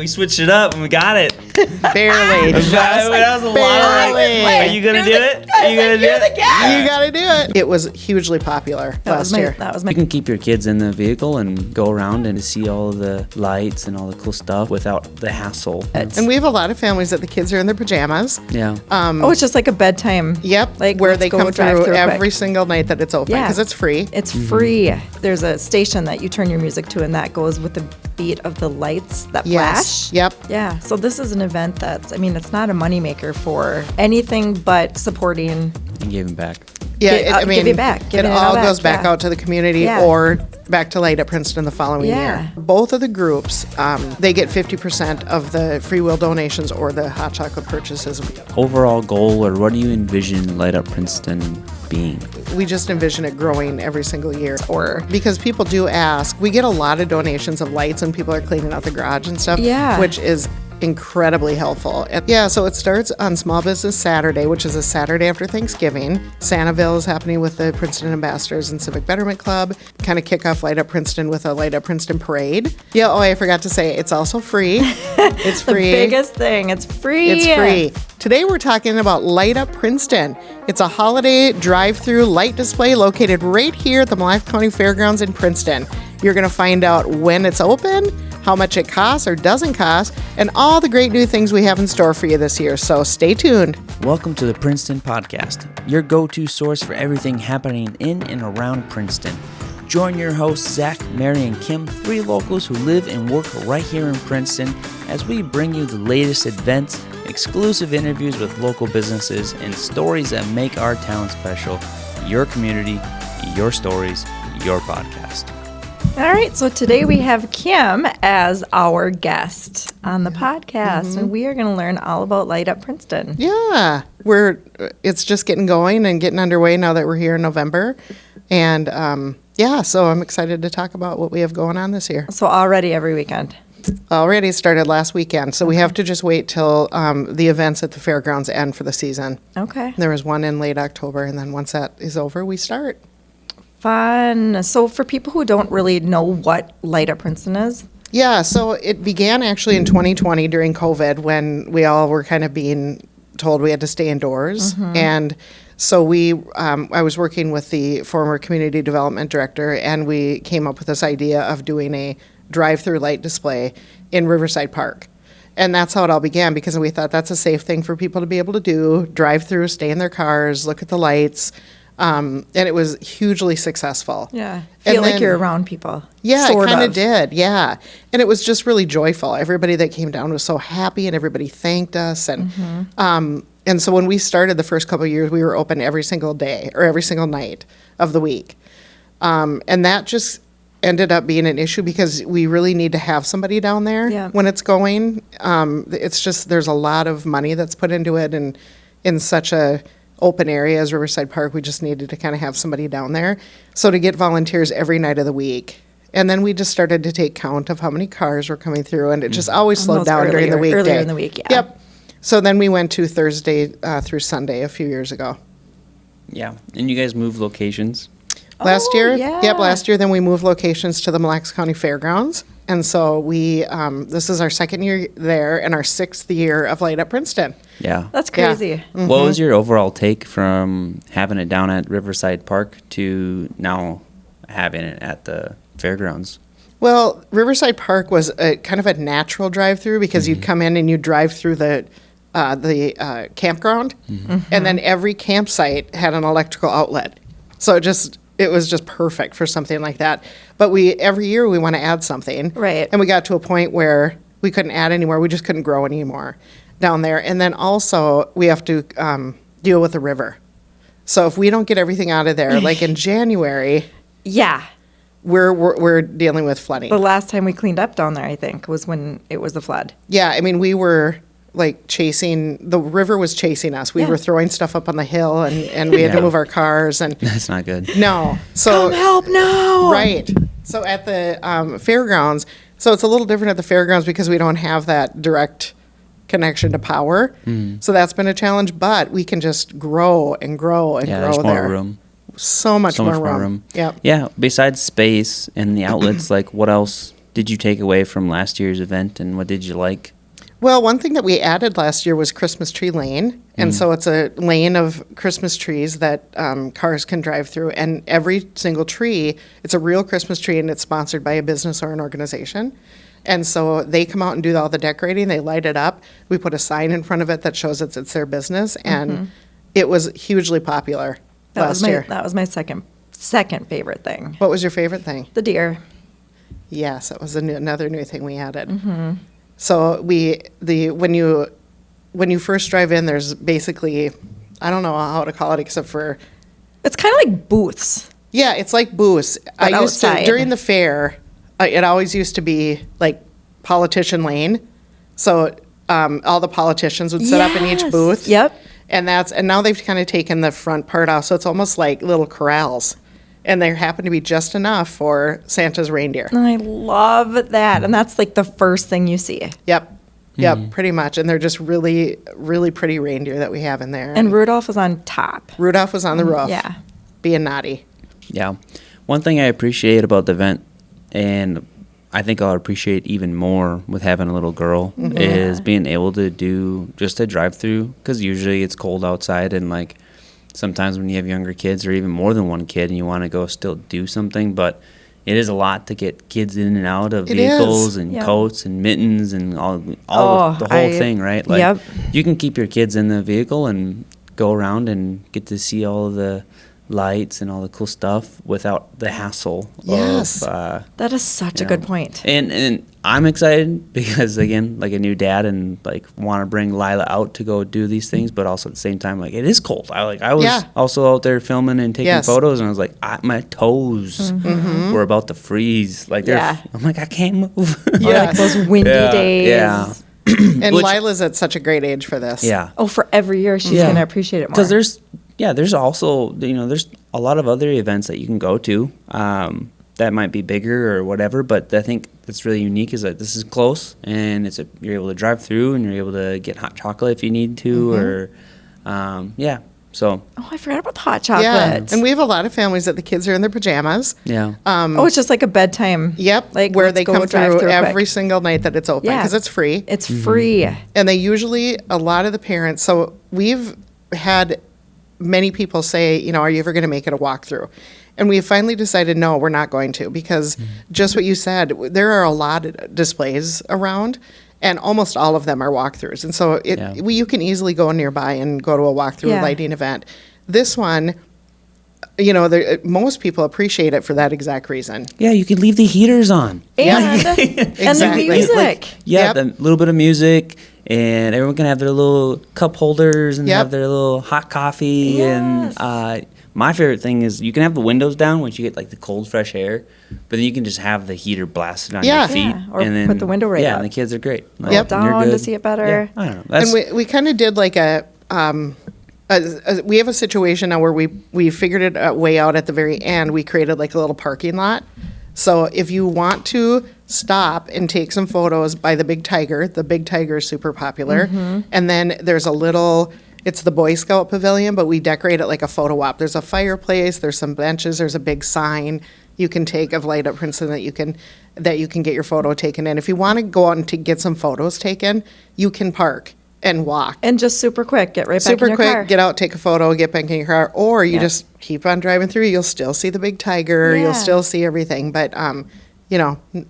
we switched it up and we got it. Barely. That was a lot of are you going to do it? Are you going to do it? You got to do it. It was hugely popular last year. You can keep your kids in the vehicle and go around and see all of the lights and all the cool stuff without the hassle. And we have a lot of families that the kids are in their pajamas. Yeah. It's just like a bedtime. Yep. Like where they come through every quick. single night that it's open because it's free. It's free. There's a station that you turn your music to, and that goes with the beat of the lights that flash. Yep. Yeah. So this is an event that's, it's not a moneymaker for anything but supporting. And giving back. Yeah, give it back. It all goes back out to the community or back to Light Up Princeton the following year. Both of the groups, they get 50% of the free will donations or the hot chocolate purchases. Overall goal, or what do you envision Light Up Princeton being? We just envision it growing every single year. Because people do ask, we get a lot of donations of lights when people are cleaning out the garage and stuff, which is incredibly helpful. So it starts on Small Business Saturday, which is a Saturday after Thanksgiving. Santaville is happening with the Princeton Ambassadors and Civic Betterment Club. Kind of kick off Light Up Princeton with a Light Up Princeton parade. I forgot to say, it's also free. It's free. The biggest thing, it's free. It's free. Today we're talking about Light Up Princeton. It's a holiday drive-through light display located right here at the Mille Lacs County Fairgrounds in Princeton. You're going to find out when it's open, how much it costs or doesn't cost, and all the great new things we have in store for you this year. So stay tuned. Welcome to the Princeton Podcast, your go-to source for everything happening in and around Princeton. Join your hosts, Zach, Mary, and Kim, 3 locals who live and work right here in Princeton, as we bring you the latest events, exclusive interviews with local businesses, and stories that make our town special. Your community, your stories, your podcast. All right, so today we have Kim as our guest on the podcast, and we are going to learn all about Light Up Princeton. Yeah, it's just getting going and getting underway now that we're here in November, and so I'm excited to talk about what we have going on this year. So already every weekend. Already started last weekend, so we have to just wait till the events at the fairgrounds end for the season. Okay. There was one in late October, and then once that is over, we start. Fun. So for people who don't really know what Light Up Princeton is? Yeah, so it began actually in 2020 during COVID when we all were kind of being told we had to stay indoors. And so I was working with the former community development director, and we came up with this idea of doing a drive-through light display in Riverside Park. And that's how it all began, because we thought that's a safe thing for people to be able to do, drive through, stay in their cars, look at the lights. And it was hugely successful. Yeah. Feel like you're around people. Yeah, it kind of did. Yeah. And it was just really joyful. Everybody that came down was so happy, and everybody thanked us. And so when we started the first couple of years, we were open every single day or every single night of the week. And that just ended up being an issue because we really need to have somebody down there when it's going. It's just there's a lot of money that's put into it, and in such a open area as Riverside Park, we just needed to kind of have somebody down there. So to get volunteers every night of the week. And then we just started to take count of how many cars were coming through, and it just always slowed down during the weekday. Earlier in the week, yeah. Yep. So then we went to Thursday through Sunday a few years ago. Yeah. And you guys moved locations? Last year? Yeah. Yep, last year. Then we moved locations to the Mille Lacs County Fairgrounds. And so this is our second year there and our 6th year of Light Up Princeton. Yeah. That's crazy. Yeah. Mm-hmm. What was your overall take from having it down at Riverside Park to now having it at the fairgrounds? Well, Riverside Park was kind of a natural drive-through because you'd come in and you'd drive through the campground, and then every campsite had an electrical outlet. So it was just perfect for something like that. But every year we want to add something. Right. And we got to a point where we couldn't add anymore. We just couldn't grow anymore down there. And then also we have to deal with the river. So if we don't get everything out of there, like in January, we're dealing with flooding. The last time we cleaned up down there, I think, was when it was the flood. Yeah, I mean, we were like the river was chasing us. We were throwing stuff up on the hill, and we had to move our cars. And That's not good. No. So come help now. Right. So at the fairgrounds, so it's a little different at the fairgrounds because we don't have that direct connection to power. So that's been a challenge, but we can just grow and grow and grow there's there. more room. So much more room. Yep. Yeah. Besides space and the outlets, like what else did you take away from last year's event, and what did you like? Well, one thing that we added last year was Christmas Tree Lane. And so it's a lane of Christmas trees that cars can drive through. And every single tree, it's a real Christmas tree, and it's sponsored by a business or an organization. And so they come out and do all the decorating. They light it up. We put a sign in front of it that shows it's their business. And it was hugely popular last year. That was my second favorite thing. What was your favorite thing? The deer. Yes, it was another new thing we added. So when you first drive in, there's basically, I don't know how to call it except for, It's kind of like booths. yeah, it's like booths. But I used to outside. during the fair. It always used to be like politician lane, so all the politicians would sit up in each Yes. booth. Yep. And now they've kind of taken the front part off, so it's almost like little corrals, and there happen to be just enough for Santa's reindeer. I love that. And that's like the first thing you see. Yep, pretty much. And they're just really, really pretty reindeer that we have in there. And Rudolph was on top. Rudolph was on the roof, Yeah. being naughty. Yeah. One thing I appreciate about the event, and I think I'll appreciate even more with having a little girl, is being able to do just a drive-through, because usually it's cold outside, and like sometimes when you have younger kids or even more than one kid and you want to go still do something, but it is a lot to get kids in and out of It vehicles is. and Yep. coats and mittens and all the whole thing, right? Like Yep. you can keep your kids in the vehicle and go around and get to see all of the lights and all the cool stuff without the hassle Yes. of That is such a Yeah. good point. and I'm excited because again, like a new dad, and like want to bring Lila out to go do these things, but also at the same time, like it is cold. I was Yeah. also out there filming and taking Yes. photos, and I was like, my toes were about to freeze. Like Yeah. I'm like, I can't move. Or Yeah. like those windy Yeah, days. yeah. And Which- Lila's at such a great age for this. Yeah. Oh, for every year she's Yeah. going to appreciate it more. Because there's also, there's a lot of other events that you can go to that might be bigger or whatever, but I think that's really unique is that this is close, and you're able to drive through, and you're able to get hot chocolate if you need to, or, so, Oh, I forgot about the hot chocolate. Yeah, and we have a lot of families that the kids are in their pajamas. yeah. Oh, it's just like a bedtime. Yep, Like where let's they go come drive through every quick. single night that it's open Yeah. because it's free. It's free. And they usually, a lot of the parents, so we've had many people say, are you ever going to make it a walkthrough? And we finally decided, no, we're not going to, because just what you said, there are a lot of displays around, and almost all of them are walkthroughs. And so you can easily go nearby and go to a walkthrough Yeah. lighting event. This one, most people appreciate it for that exact reason. Yeah, you can leave the heaters on. And, and the Exactly. music. Yeah, Yep. the little bit of music, and everyone can have their little cup holders and Yep. have their little hot coffee. Yes. And my favorite thing is you can have the windows down once you get like the cold, fresh air, but then you can just have the heater blasted on Yeah. your feet. Yeah, or and then, put the window right Yeah, up. and the kids are great. Like, Yep. and you're Down to good. see it better. Yeah, I don't know. That's, And we kind of did like we have a situation now where we figured it a way out at the very end. We created like a little parking lot. So if you want to stop and take some photos by the Big Tiger is super popular. And then there's it's the Boy Scout Pavilion, but we decorate it like a photo op. There's a fireplace, there's some benches, there's a big sign you can take of Light Up Princeton that you can get your photo taken in. If you want to go out and get some photos taken, you can park and walk. And just super quick, get right back Super in your quick, car. get out, take a photo, get back in your car, or you Yeah. just keep on driving through. You'll still see the Big Tiger, Yeah. you'll still see everything, but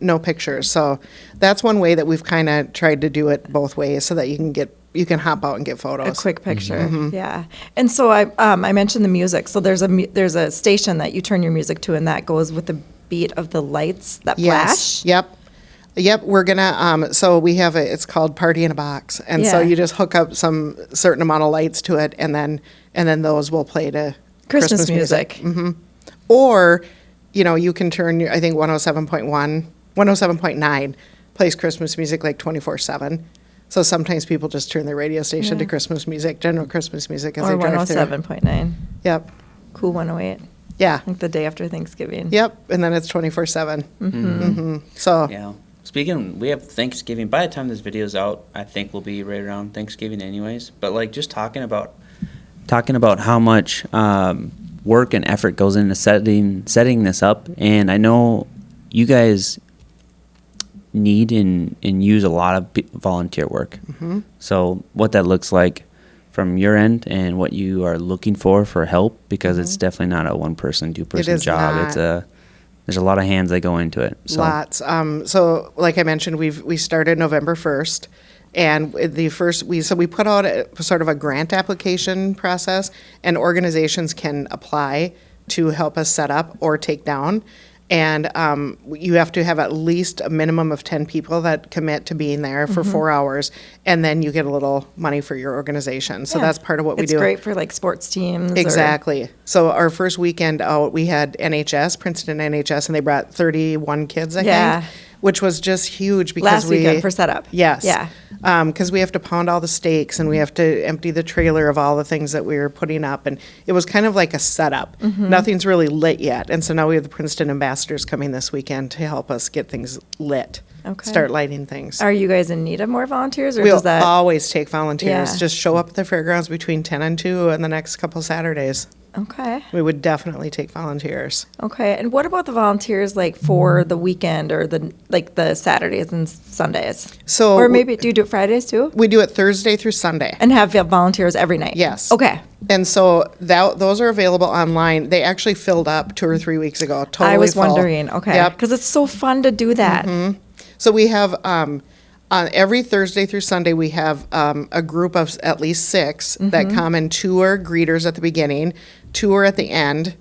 no pictures. So that's one way that we've kind of tried to do it both ways, so that you can hop out and get photos. A quick picture, yeah. And so I mentioned the music. So there's a station that you turn your music to, and that goes with the beat of the lights that flash. Yep. We're gonna. So we have it's called Party in a Box, and so Yeah. you just hook up some certain amount of lights to it, and then those will play to Christmas music. Or, you can turn I think 107.9 plays Christmas music like 24/7. So sometimes people just turn their radio station to Yeah. Christmas music, general Christmas music as Or they drive through. 107.9. Yep. Cool 108. Yeah. Like the day after Thanksgiving. Yep. And then it's 24/7. So yeah. Speaking, we have Thanksgiving. By the time this video's out, I think we'll be right around Thanksgiving anyways. But like just talking about how much work and effort goes into setting this up, and I know you guys need and use a lot of volunteer work. Mm-hmm. So what that looks like from your end and what you are looking for help, because it's definitely not a one person, two person job. Not. It's there's a lot of hands that go into it. So. Lots. So like I mentioned, we started November 1st. And we put out sort of a grant application process, and organizations can apply to help us set up or take down. And you have to have at least a minimum of 10 people that commit to being there for 4 hours, and then you get a little money for your organization. So that's part of what we do. It's great for like sports teams. Exactly. So our first weekend out, we had Princeton NHS, and they brought 31 kids, I think. Which was just huge because last weekend for setup. Yes. Yeah. Because we have to pound all the stakes, and we have to empty the trailer of all the things that we were putting up, and it was kind of like a setup. Nothing's really lit yet, and so now we have the Princeton ambassadors coming this weekend to help us get things lit. Okay. Start lighting things. Are you guys in need of more volunteers, or We'll does that always take volunteers. Yeah. Just show up at the fairgrounds between 10 and 2 on the next couple Saturdays. Okay. We would definitely take volunteers. Okay. And what about the volunteers like for the weekend or the Saturdays and Sundays? So or maybe do you do it Fridays too? we do it Thursday through Sunday. And have volunteers every night? Yes. Okay. And so those are available online. They actually filled up 2 or 3 weeks ago. Totally I was full. wondering. Okay. Yep. Because it's so fun to do that. So we have on every Thursday through Sunday, we have a group of at least 6 that come, and 2 are greeters at the beginning, 2 are at the end,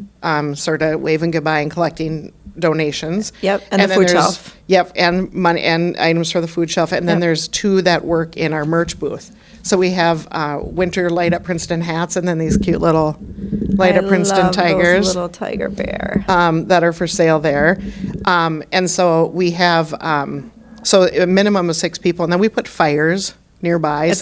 sort of waving goodbye and collecting donations. Yep, and the then food there's- shelf. Yep, and money and items for the food shelf. And then Yep. there's 2 that work in our merch booth. So we have winter Light Up Princeton hats, and then these cute little Light Up Princeton love tigers. Those little tiger bear. That are for sale there. And so we have, so a minimum of 6 people, and then we put fires nearby It's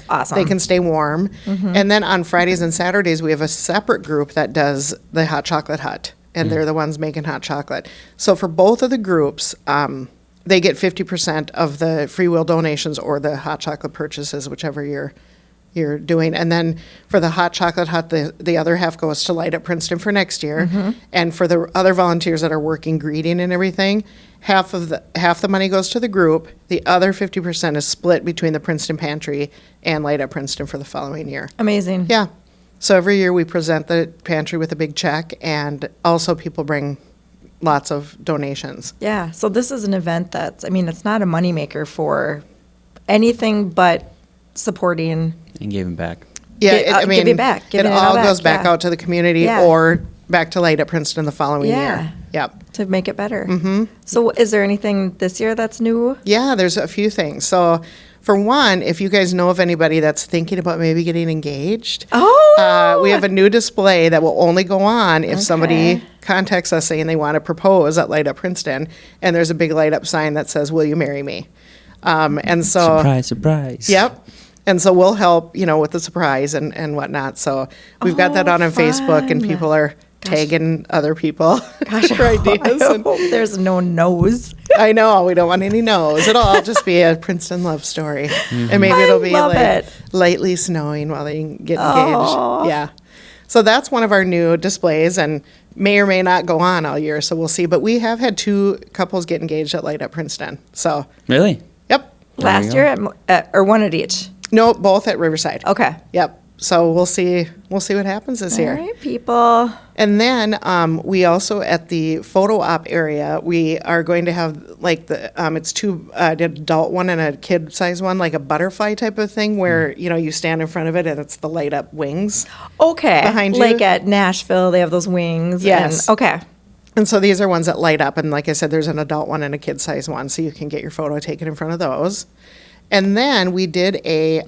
awesome. they can stay warm. And then on Fridays and Saturdays, we have a separate group that does the hot chocolate hut, and they're the ones making hot chocolate. So for both of the groups, they get 50% of the free will donations or the hot chocolate purchases, whichever you're doing. And then for the hot chocolate hut, the other half goes to Light Up Princeton for next year. And for the other volunteers that are working greeting and everything, half the money goes to the group. The other 50% is split between the Princeton Pantry and Light Up Princeton for the following year. Amazing. Yeah. So every year we present the pantry with a big check, and also people bring lots of donations. Yeah. So this is an event it's not a moneymaker for anything but supporting. And giving back. Yeah, giving back. Giving it it all all back, goes back yeah. out to the community Yeah. or back to Light Up Princeton the following Yeah. year. Yep. To make it better. So is there anything this year that's new? Yeah, there's a few things. So for one, if you guys know of anybody that's thinking about maybe getting engaged, we have a new display that will only go on if somebody contacts us saying they want to propose at Light Up Princeton, and there's a big light up sign that says, "Will you marry me?" And so Surprise. Yep. And so we'll help, with the surprise and whatnot. So we've got that on Facebook, and fun. people are tagging other people Gosh, for ideas. I And hope there's no nose. I know, we don't want any no's. It'll all just be a Princeton love story. And maybe it'll be love like it. lightly snowing while they get engaged. Aw. Yeah. So that's one of our new displays, and may or may not go on all year, so we'll see. But we have had 2 couples get engaged at Light Up Princeton. So, Really? yep. Last year or one at each. No, both at Riverside. Okay. Yep. So we'll see what happens this All year. right, people. And then we also, at the photo op area, we are going to have it's 2, an adult one and a kid size one, like a butterfly type of thing where, you stand in front of it and it's the light up wings. Okay. Behind you? Like at Nashville, they have those wings. Yes. Okay. And so these are ones that light up. And like I said, there's an adult one and a kid size one, so you can get your photo taken in front of those. And then we did a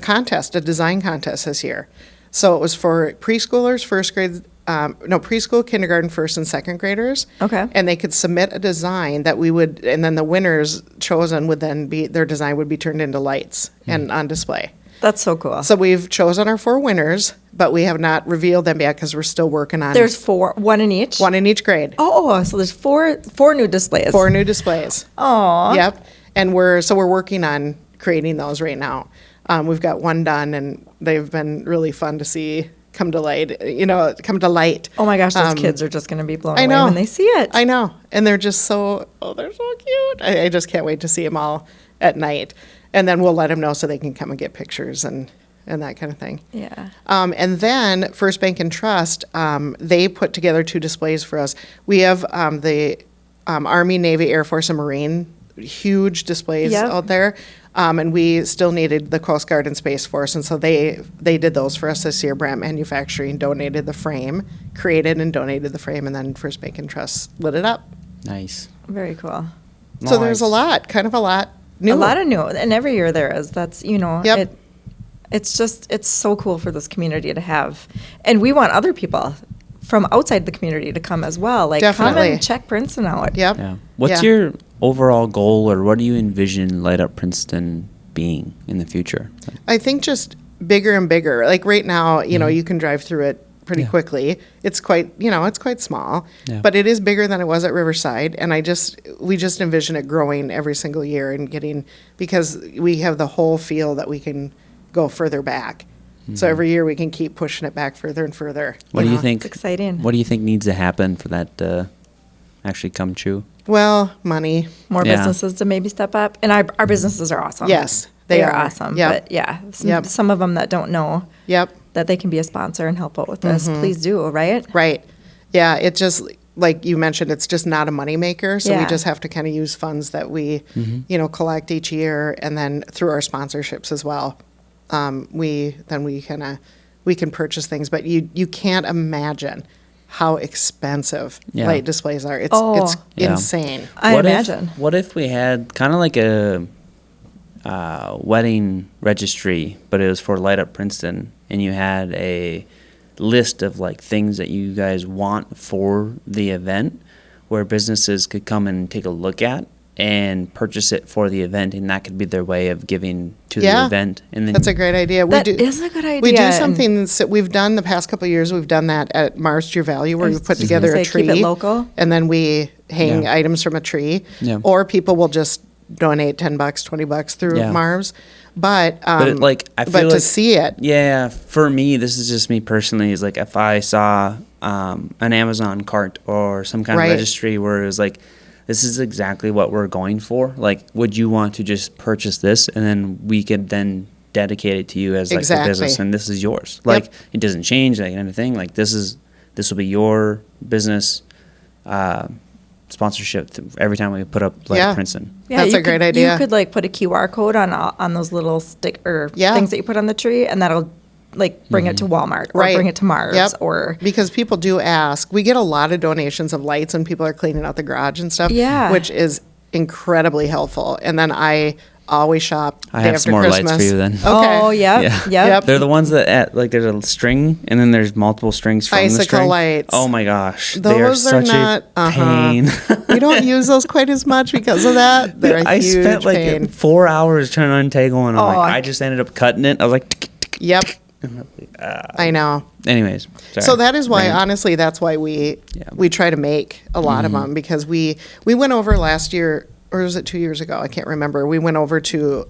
contest, a design contest this year. So it was for preschoolers, preschool, kindergarten, first and second graders. Okay. And they could submit a design that we would, and then the winners chosen would then be, their design would be turned into lights and on display. That's so cool. So we've chosen our 4 winners, but we have not revealed them yet because we're still working on There's 4, one in each? one in each grade. Oh, so there's four new displays. 4 new displays. Aw. Yep. And we're working on creating those right now. We've got one done, and they've been really fun to see come to light, come to light. Oh my gosh, those kids are just going to be blown I away know. when they see it. I know. And they're just they're so cute. I just can't wait to see them all at night. And then we'll let them know so they can come and get pictures and that kind of thing. Yeah. And then First Bank and Trust, they put together 2 displays for us. We have the Army, Navy, Air Force, and Marine huge displays out there. And we still needed the Coast Guard and Space Force. And so they did those for us this year. Brandt Manufacturing donated the frame, created and donated the frame, and then First Bank and Trust lit it up. Nice. Very cool. So there's a lot new. A lot of new. And every year there is. That's, Yep. it's so cool for this community to have. And we want other people from outside the community to come as well. Like, Definitely. come and check Princeton out. Yep. Yeah. What's your overall goal, or what do you envision Light Up Princeton being in the future? I think just bigger and bigger. Like right now, you can drive through it pretty quickly. It's quite, it's quite small, but it is bigger than it was at Riverside. And we just envision it growing every single year and because we have the whole field that we can go further back. So every year we can keep pushing it back further and further. What do you think? It's exciting. What do you think needs to happen for that to actually come true? Well, money. More businesses to maybe step up. And our businesses are awesome. Yes, they are awesome. Yep. But some of them that don't know that they can be a sponsor and help out with this, please do, right? Right. Yeah, it just, like you mentioned, it's just not a moneymaker. So we Yeah. just have to kind of use funds that we, collect each year, and then through our sponsorships as well. We can purchase things, but you can't imagine how expensive light displays are. It's insane. I imagine. What if we had kind of like a wedding registry, but it was for Light Up Princeton, and you had a list of like things that you guys want for the event, where businesses could come and take a look at and purchase it for the event, and that could be their way of giving to the event. And then That's a great idea. That is a good idea. We do something that we've done the past couple of years. We've done that at Mars to Your Value, where we put together a tree. Keep it local. And then we hang items from a tree. Yeah. Or people will just donate $10, $20 through Mars. But I feel to see it. Yeah, for me, this is just me personally, is like if I saw an Amazon cart or some kind of registry where it was like, this is exactly what we're going for. Like, would you want to just purchase this, and then we could then dedicate it to you as like a business, and this is yours. Like, it doesn't change like anything. Like, this will be your business sponsorship every time we put up Light Up Princeton. Yeah, that's a great idea. You could like put a QR code on those little things that you put on the tree, and that'll like bring it to Walmart or bring it to Mars or because people do ask. We get a lot of donations of lights when people are cleaning out the garage and stuff. Yeah, which is incredibly helpful. And then I always shop. I have some more Christmas. lights for you then. Okay. Oh yeah. They're the ones that there's a string, and then there's multiple strings from the Icicle string. lights. Oh my gosh, Those they are are such not a pain. We don't use those quite as much because of that. They're a I huge spent like pain. 4 hours trying to untangle one. I just ended up cutting it. I was like, tick, tick, Yep. tick. I know. Anyways, sorry. So that is why, honestly, that's why we try to make a lot of them, because we went over last year, or was it 2 years ago? I can't remember. We went over to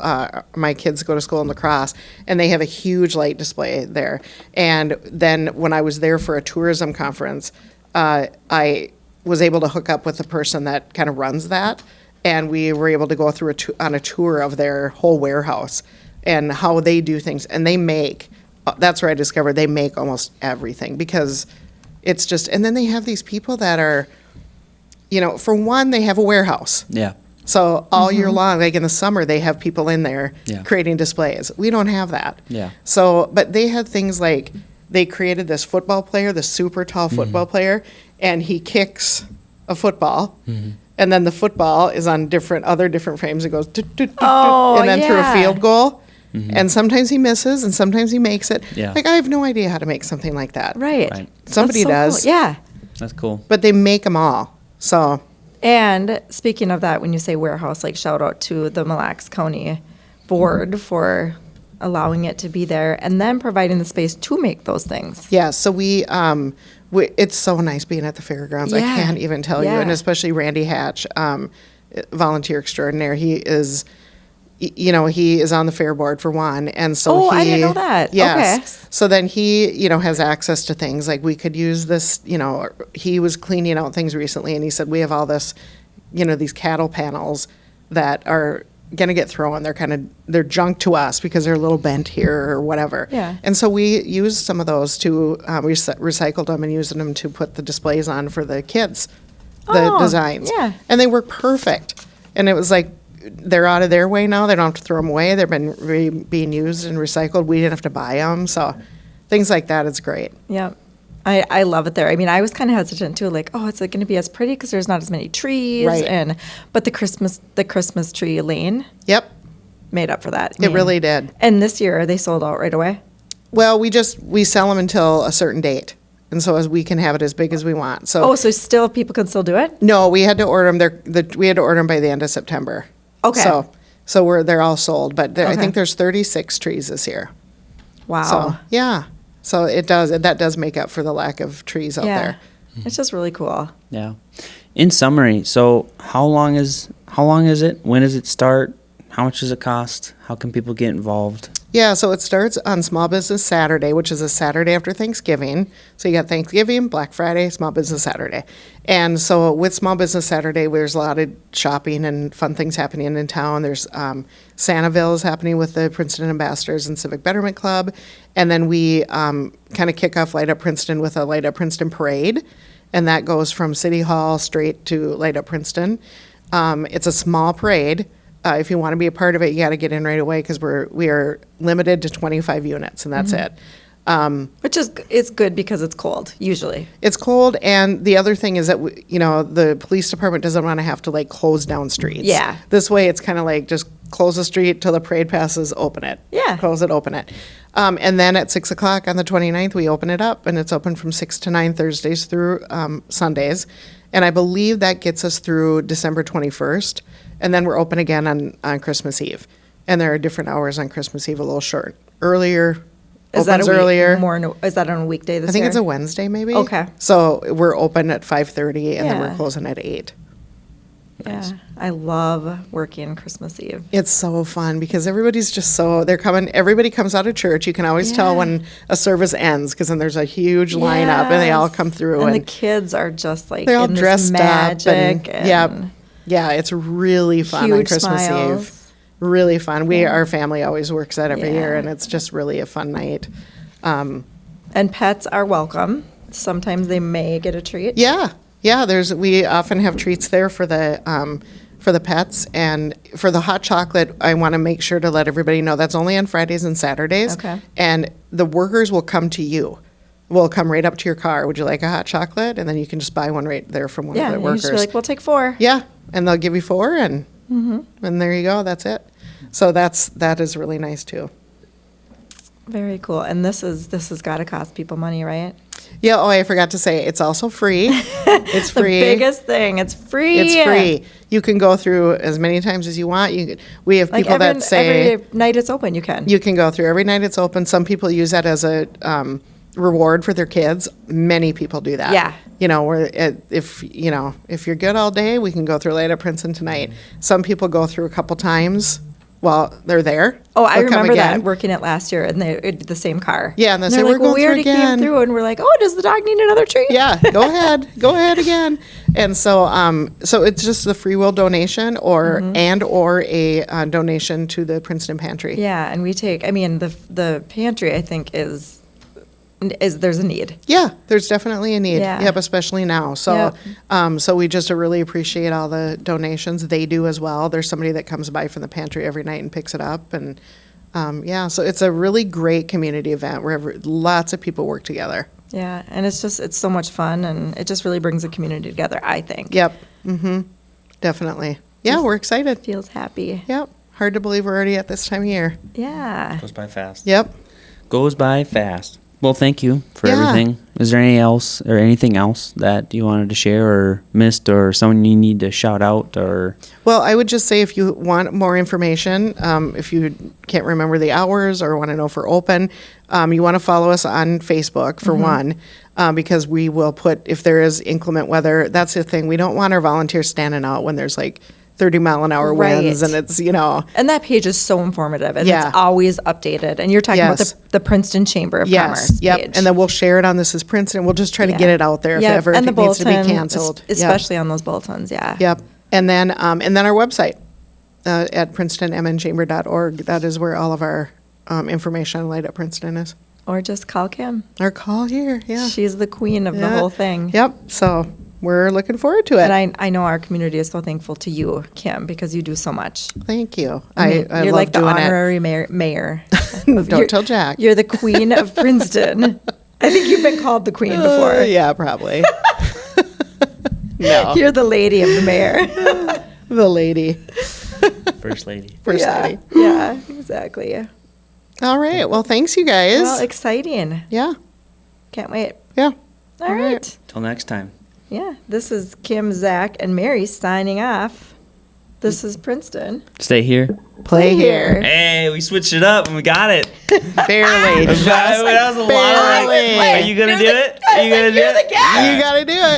my kids go to school in La Crosse, and they have a huge light display there. And then when I was there for a tourism conference, I was able to hook up with the person that kind of runs that, and we were able to go through on a tour of their whole warehouse and how they do things. And they make. That's where I discovered they make almost everything, because it's just, and then they have these people that are, for one, they have a warehouse. Yeah. So all year long, like in the summer, they have people in there Yeah. creating displays. We don't have that. Yeah. So, but they had things like, they created this football player, this super tall football player, and he kicks a football. And then the football is on other different frames. It goes, and then through a field goal. And sometimes he misses, and sometimes he makes it. Yeah. Like, I have no idea how to make something like that. right. Somebody That's does. so cool. Yeah. That's cool. But they make them all. So, And speaking of that, when you say warehouse, like shout out to the Mille Lacs County Board for allowing it to be there and then providing the space to make those things. yeah, so we it's so nice being at the fairgrounds. I Yeah. can't even tell you. Yeah. And especially Randy Hatch, volunteer extraordinaire. He is he is on the fair board for one. And so I didn't know that. Yes. Okay. So then he, has access to things like we could use this, he was cleaning out things recently and he said, we have all this, these cattle panels that are going to get thrown. They're junk to us because they're a little bent here or whatever. Yeah. And so we used some of those to, recycled them and used them to put the displays on for the kids, the designs. Yeah. And they work perfect. And it was like, they're out of their way now. They don't have to throw them away. They've been being used and recycled. We didn't have to buy them. So things like that is great. Yeah. I love it there. I mean, I was kind of hesitant too, like, it's going to be as pretty because there's not as many trees. Right. But the Christmas tree lane made up for that. It really did. And this year they sold out right away. Well, we sell them until a certain date. And so as we can have it as big as we want. So so people can still do it? No, we had to order them. We had to order them by the end of September. Okay. So they're all sold, but I think there's 36 trees this year. Wow. So yeah. So that does make up for the lack of trees out there. It's just really cool. Yeah. In summary, so how long is it? When does it start? How much does it cost? How can people get involved? Yeah, so it starts on Small Business Saturday, which is a Saturday after Thanksgiving. So you got Thanksgiving, Black Friday, Small Business Saturday. And so with Small Business Saturday, there's a lot of shopping and fun things happening in town. There's Santaville is happening with the Princeton Ambassadors and Civic Betterment Club. And then we kind of kick off Light Up Princeton with a Light Up Princeton parade. And that goes from City Hall straight to Light Up Princeton. It's a small parade. If you want to be a part of it, you got to get in right away because we are limited to 25 units, and that's it. Which is good because it's cold, usually. It's cold, and the other thing is that, the police department doesn't want to have to, close down streets. Yeah. This way, it's kind of like just close the street till the parade passes, open it. Yeah. Close it, open it. And then at 6 o'clock on the 29th, we open it up, and it's open from 6 to 9 Thursdays through Sundays. And I believe that gets us through December 21st. And then we're open again on Christmas Eve. And there are different hours on Christmas Eve, a little short. Earlier, Is that earlier. is that on a weekday this I think year? it's a Wednesday maybe. Okay. So we're open at 5:30 and then we're Yeah. closing at 8. Yeah. I love working Christmas Eve. It's so fun because everybody's just everybody comes out of church. You can always tell Yeah. when a service ends because then there's a huge lineup and they all come through. And the kids are just like they're all in this dressed magic up. And yeah, it's really fun on huge Christmas smiles. Eve. Really fun. Our family always works that every year and it's just really a fun night. And pets are welcome. Sometimes they may get a treat. Yeah. We often have treats there for the pets, and for the hot chocolate, I want to make sure to let everybody know that's only on Fridays and Saturdays. Okay. And the workers will come to you. Will come right up to your car. Would you like a hot chocolate? And then you can just buy one right there from one of the and workers. you just be like, we'll take 4. Yeah, and they'll give you 4, and there you go. That's it. So that is really nice too. Very cool. And this has got to cost people money, right? Yeah. Oh, I forgot to say it's also free. It's free. The biggest thing. It's free. It's free. You can go through as many times as you want. We have people that say every night it's open. You can. You can go through every night it's open. Some people use that as a reward for their kids. Many people do that. Yeah. If you're good all day, we can go through Light Up Princeton tonight. Some people go through a couple times while they're there. Oh, I They'll come remember that again. working it last year, and the same car. Yeah, and they say, they're "We're like, going we through already again." came through, and we're like, "Oh, does the dog need another treat?" Yeah, go ahead again. And so it's just the free will donation or a donation to the Princeton Pantry. Yeah, and we take. I mean, the pantry, I think, is there's a need. Yeah, there's definitely a need. Yeah. Yep, especially now. So, Yep. So we just really appreciate all the donations. They do as well. There's somebody that comes by from the pantry every night and picks it up, and so it's a really great community event where lots of people work together. Yeah, and it's so much fun, and it just really brings the community together, I think. Yep. Definitely. Yeah, we're excited. Feels happy. Yep. Hard to believe we're already at this time of year. Yeah. Goes by fast. Yep. Goes by fast. Well, thank you for Yeah. everything. Is there anything else that you wanted to share or missed or someone you need to shout out or? Well, I would just say if you want more information, if you can't remember the hours or want to know if we're open, you want to follow us on Facebook for one, because we will put, if there is inclement weather, that's the thing. We don't want our volunteers standing out when there's like 30-mile-an-hour winds, and it's, And that page is so informative, and Yeah. it's always updated. And you're talking about the Princeton Chamber of Commerce Yep. page. And then we'll share it on This Is Princeton. We'll just try to Yeah. get it out there if Yep. ever and it needs to be canceled. especially on those bulletins. Yeah. Yep. And then our website at princetonmnchamber.org. That is where all of our information on Light Up Princeton is. Or just call Kim. Or call here. Yeah. She's the queen of the Yeah. whole thing. Yep. So we're looking forward to it. And I know our community is so thankful to you, Kim, because you do so much. Thank you. I mean, I you're love like the doing it. honorary mayor. Don't tell Jack. You're the queen of Princeton. I think you've been called the queen before. Yeah, probably. No. You're the lady of the mayor. The lady. First lady. First yeah. lady. Yeah, exactly. All right. Well, thanks, you guys. Well, exciting. Yeah. Can't wait. Yeah. All right. Till next time. Yeah, this is Kim, Zach, and Mary signing off. This is Princeton. Stay here. Play here. Hey, we switched it up and we got it. Barely. That was a lot of Barely. Are you gonna do it? Are you gonna do You're it? the guest. You got to do it.